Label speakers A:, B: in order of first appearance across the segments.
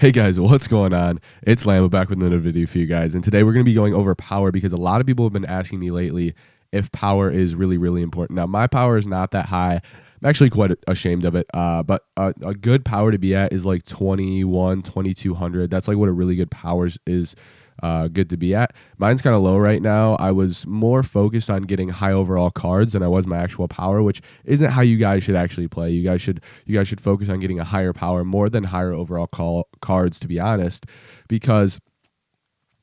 A: Hey guys, what's going on? It's Lambo back with another video for you guys, and today we're going to be going over power because a lot of people have been asking me lately if power is really, really important. Now, my power is not that high. I'm actually quite ashamed of it, but a good power to be at is like 21, 2200. That's like what a really good power is good to be at. Mine's kind of low right now. I was more focused on getting high overall cards than I was my actual power, which isn't how you guys should actually play. You guys should focus on getting a higher power more than higher overall cards, to be honest, because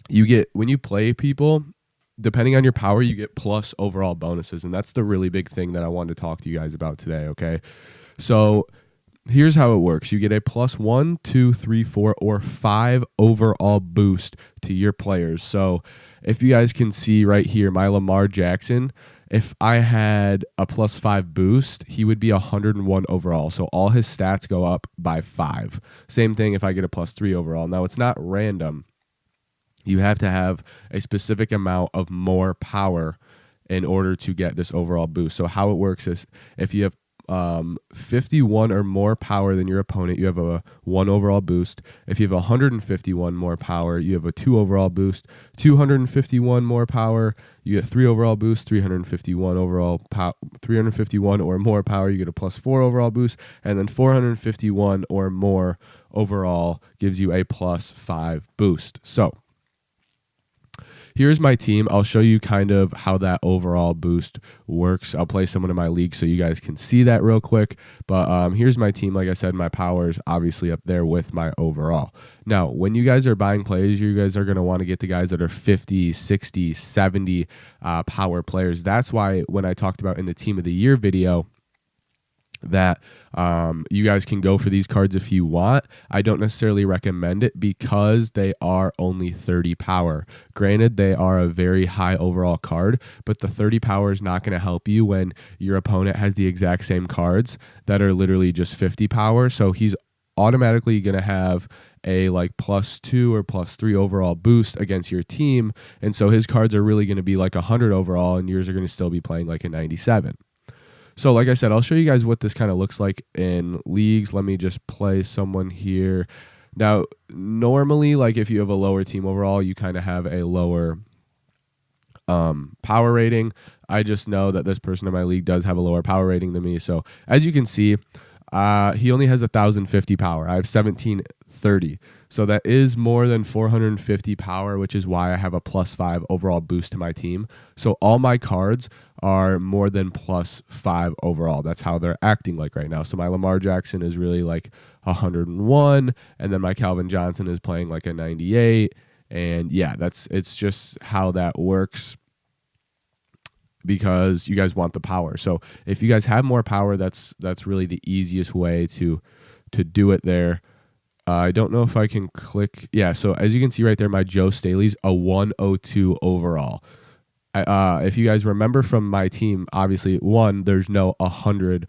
A: you get when you play people, depending on your power, you get plus overall bonuses, and that's the really big thing that I wanted to talk to you guys about today. Okay, so here's how it works. You get a plus 1, 2, 3, 4, or 5 overall boost to your players. So if you guys can see right here, my Lamar Jackson, if I had a plus 5 boost, he would be 101 overall. So all his stats go up by 5. Same thing if I get a plus 3 overall. Now, it's not random. You have to have a specific amount of more power in order to get this overall boost. So how it works is if you have 51 or more power than your opponent, you have a 1 overall boost. If you have 151 more power, you have a 2 overall boost. 251 more power, you get 3 overall boost. 351 or more power, you get a plus 4 overall boost. And then 451 or more overall gives you a plus 5 boost. So here's my team. I'll show you kind of how that overall boost works. I'll play someone in my league so you guys can see that real quick. But here's my team. Like I said, my power is obviously up there with my overall. Now, when you guys are buying plays, you guys are going to want to get the guys that are 50, 60, 70 power players. That's why when I talked about in the Team of the Year video, that you guys can go for these cards if you want. I don't necessarily recommend it because they are only 30 power. Granted, they are a very high overall card, but the 30 power is not going to help you when your opponent has the exact same cards that are literally just 50 power. So he's automatically going to have a like plus 2 or plus 3 overall boost against your team. And so his cards are really going to be like 100 overall and yours are going to still be playing like a 97. So like I said, I'll show you guys what this kind of looks like in leagues. Let me just play someone here. Now, normally, like if you have a lower team overall, you kind of have a lower power rating. I just know that this person in my league does have a lower power rating than me. So as you can see, he only has 1,050 power. I have 1,730. So that is more than 450 power, which is why I have a plus 5 overall boost to my team. So all my cards are more than plus 5 overall. That's how they're acting like right now. So my Lamar Jackson is really like 101, and then my Calvin Johnson is playing like a 98. And yeah, it's just how that works, because you guys want the power. So if you guys have more power, that's really the easiest way to do it there. I don't know if I can click. Yeah, so as you can see right there, my Joe Staley's a 102 overall. If you guys remember from my team, obviously, there's no 100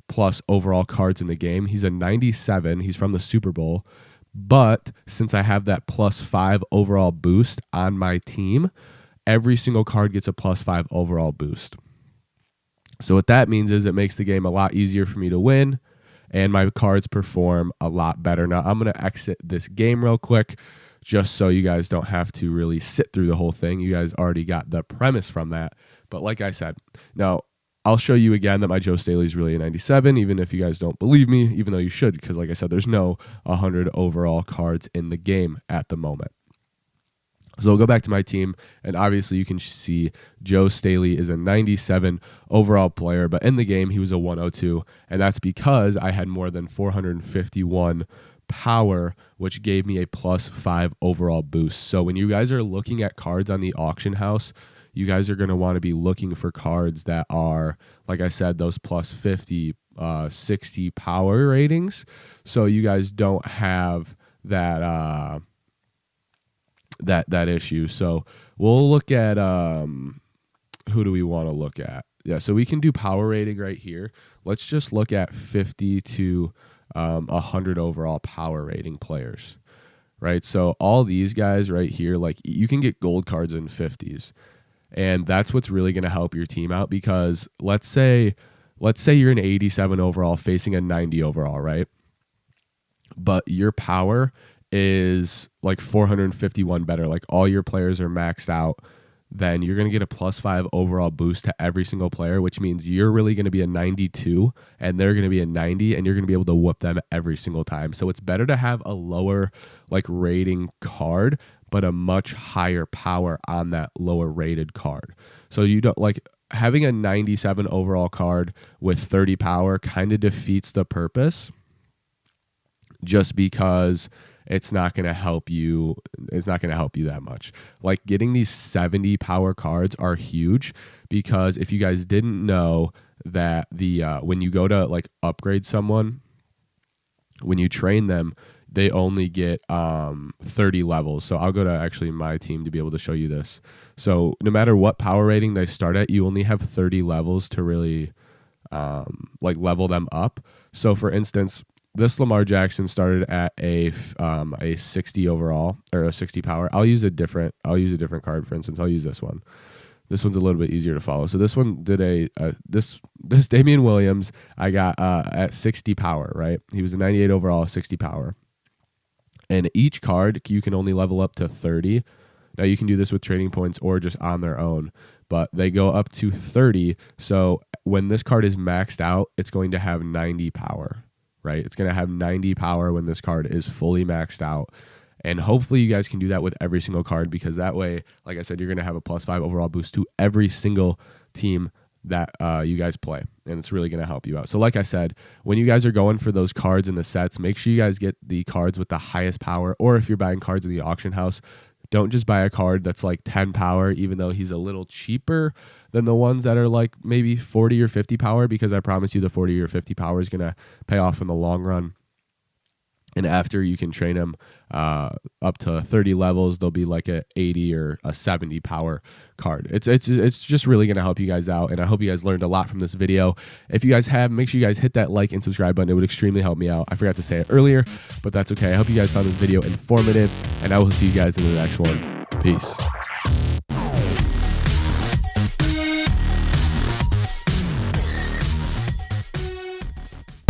A: plus overall cards in the game. He's a 97. He's from the Super Bowl. But since I have that plus 5 overall boost on my team, every single card gets a plus 5 overall boost. So what that means is it makes the game a lot easier for me to win, and my cards perform a lot better. Now, I'm going to exit this game real quick just so you guys don't have to really sit through the whole thing. You guys already got the premise from that. But like I said, now I'll show you again that my Joe Staley is really a 97, even if you guys don't believe me, even though you should, because like I said, there's no 100 overall cards in the game at the moment. So we'll go back to my team, and obviously you can see Joe Staley is a 97 overall player, but in the game he was a 102, and that's because I had more than 451 power, which gave me a plus 5 overall boost. So when you guys are looking at cards on the auction house, you guys are going to want to be looking for cards that are, like I said, those plus 50, 60 power ratings, so you guys don't have that that issue. So we'll look at who do we want to look at? Yeah, so we can do power rating right here. Let's just look at 50 to 100 overall power rating players, right? So all these guys right here, like you can get gold cards in 50s, and that's what's really going to help your team out, because let's say you're an 87 overall facing a 90 overall, right? But your power is like 451 better, like all your players are maxed out, then you're going to get a +5 overall boost to every single player, which means you're really going to be a 92 and they're going to be a 90, and you're going to be able to whoop them every single time. So it's better to have a lower like rating card, but a much higher power on that lower rated card. So you don't like having a 97 overall card with 30 power kind of defeats the purpose, just because it's not going to help you. It's not going to help you that much. Like getting these 70 power cards are huge, because if you guys didn't know that the when you go to like upgrade someone, when you train them, they only get 30 levels. So I'll go to actually my team to be able to show you this. So no matter what power rating they start at, you only have 30 levels to really like level them up. So for instance, this Lamar Jackson started at a 60 overall, or a 60 power. I'll use a different card. For instance, I'll use this one. This one's a little bit easier to follow. So this one did this Damian Williams I got at 60 power, right? He was a 98 overall, 60 power. And each card you can only level up to 30. Now you can do this with trading points or just on their own, but they go up to 30. So when this card is maxed out, it's going to have 90 power. Right? It's going to have 90 power when this card is fully maxed out. And hopefully you guys can do that with every single card, because that way, like I said, you're going to have a +5 overall boost to every single team that you guys play. And it's really going to help you out. So like I said, when you guys are going for those cards in the sets, make sure you guys get the cards with the highest power. Or if you're buying cards in the auction house, don't just buy a card that's like 10 power, even though he's a little cheaper than the ones that are like maybe 40 or 50 power, because I promise you the 40 or 50 power is going to pay off in the long run. And after you can train them up to 30 levels, they'll be like a 80 or a 70 power card. It's just really going to help you guys out. And I hope you guys learned a lot from this video. If you guys have, make sure you guys hit that like and subscribe button. It would extremely help me out. I forgot to say it earlier, but that's okay. I hope you guys found this video informative, and I will see you guys in the next one. Peace.